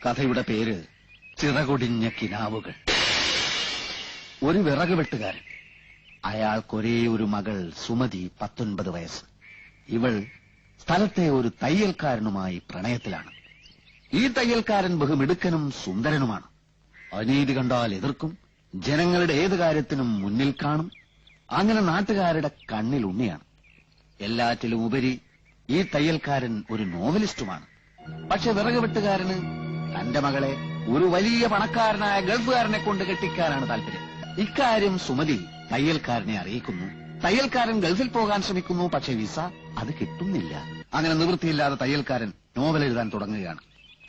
കഥയുടെ പേര് ചിറകൊടിഞ്ഞ കിനാവുകൾ. ഒരു വിറക് വെട്ടുകാരൻ. അയാൾക്കൊരേ ഒരു മകൾ സുമതി, 19 വയസ്സ്. ഇവൾ സ്ഥലത്തെ ഒരു തയ്യൽക്കാരനുമായി പ്രണയത്തിലാണ്. ഈ തയ്യൽക്കാരൻ ബഹുമിടുക്കനും സുന്ദരനുമാണ്. അനീതി കണ്ടാൽ എതിർക്കും, ജനങ്ങളുടെ ഏത് കാര്യത്തിനും മുന്നിൽ കാണും. അങ്ങനെ നാട്ടുകാരുടെ കണ്ണിൽ ഉണ്ണിയാണ്. എല്ലാറ്റിലും ഉപരി ഈ തയ്യൽക്കാരൻ ഒരു നോവലിസ്റ്റുമാണ്. പക്ഷെ വിറക് വെട്ടുകാരന് തന്റെ മകളെ ഒരു വലിയ പണക്കാരനായ ഗൾഫുകാരനെ കൊണ്ട് കെട്ടിക്കാനാണ് താല്പര്യം. ഇക്കാര്യം സുമതി തയ്യൽക്കാരനെ അറിയിക്കുന്നു. തയ്യൽക്കാരൻ ഗൾഫിൽ പോകാൻ ശ്രമിക്കുന്നു. പക്ഷെ വിസ അത് കിട്ടുന്നില്ല. അങ്ങനെ നിവൃത്തിയില്ലാതെ തയ്യൽക്കാരൻ നോവൽ എഴുതാൻ തുടങ്ങുകയാണ്.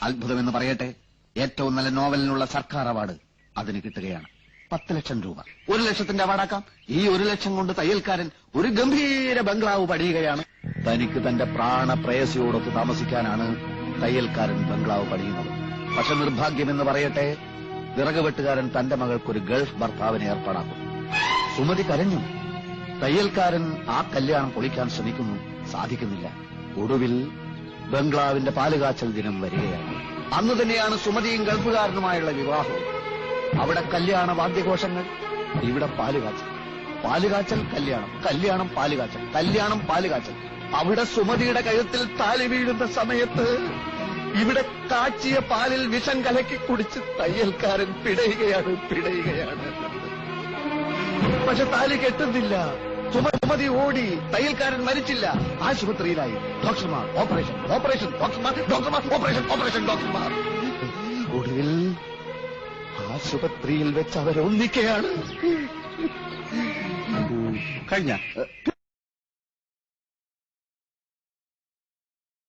അത്ഭുതമെന്ന് പറയട്ടെ, ഏറ്റവും നല്ല നോവലിനുള്ള സർക്കാർ അവാർഡ് അതിന് കിട്ടുകയാണ്. 10 ലക്ഷം രൂപ. 1 ലക്ഷത്തിന്റെ അവാർഡാക്കാം. ഈ 1 ലക്ഷം കൊണ്ട് തയ്യൽക്കാരൻ ഒരു ഗംഭീര ബംഗ്ലാവ് പണിയുകയാണ്. തനിക്ക് തന്റെ പ്രാണപ്രേയസിയോടൊത്ത് താമസിക്കാനാണ് തയ്യൽക്കാരൻ ബംഗ്ലാവ് പണിയുന്നത്. പക്ഷെ നിർഭാഗ്യമെന്ന് പറയട്ടെ, വിറക് വെട്ടുകാരൻ തന്റെ മകൾക്കൊരു ഗൾഫ് ഭർത്താവിനെ ഏർപ്പാടാക്കും. സുമതി കരഞ്ഞു. തയ്യൽക്കാരൻ ആ കല്യാണം പൊളിക്കാൻ ശ്രമിക്കുന്നു. സാധിക്കുന്നില്ല. ഒടുവിൽ ബംഗ്ലാവിന്റെ പാലുകാച്ചൽ ദിനം വരികയാണ്. അന്ന് തന്നെയാണ് സുമതിയും ഗൾഫുകാരനുമായുള്ള വിവാഹം. അവിടെ കല്യാണ വാദ്യഘോഷങ്ങൾ, ഇവിടെ പാലുകാച്ചൽ. പാലുകാച്ചൽ കല്യാണം, കല്യാണം പാലുകാച്ചൽ, കല്യാണം പാലുകാച്ചൽ. അവിടെ സുമതിയുടെ കഴുത്തിൽ താലി വീഴുന്ന സമയത്ത് ഇവിടെ കാച്ചിയ പാലിൽ വിഷം കലക്കി കുടിച്ച് തയ്യൽക്കാരൻ പിടയുകയാണ്. പക്ഷെ താലി കെട്ടുന്നില്ല. സുമതി ഓടി. തയ്യൽക്കാരൻ മരിച്ചില്ല. ആശുപത്രിയിലായി. ഡോക്ടർമാർ ഓപ്പറേഷൻ, ഓപ്പറേഷൻ, ഡോക്ടർമാർ ഓപ്പറേഷൻ, ഓപ്പറേഷൻ, ഡോക്ടർമാർ. ഒടുവിൽ ആശുപത്രിയിൽ വെച്ച് അവരൊന്നിക്കുകയാണ്. കഴിഞ്ഞ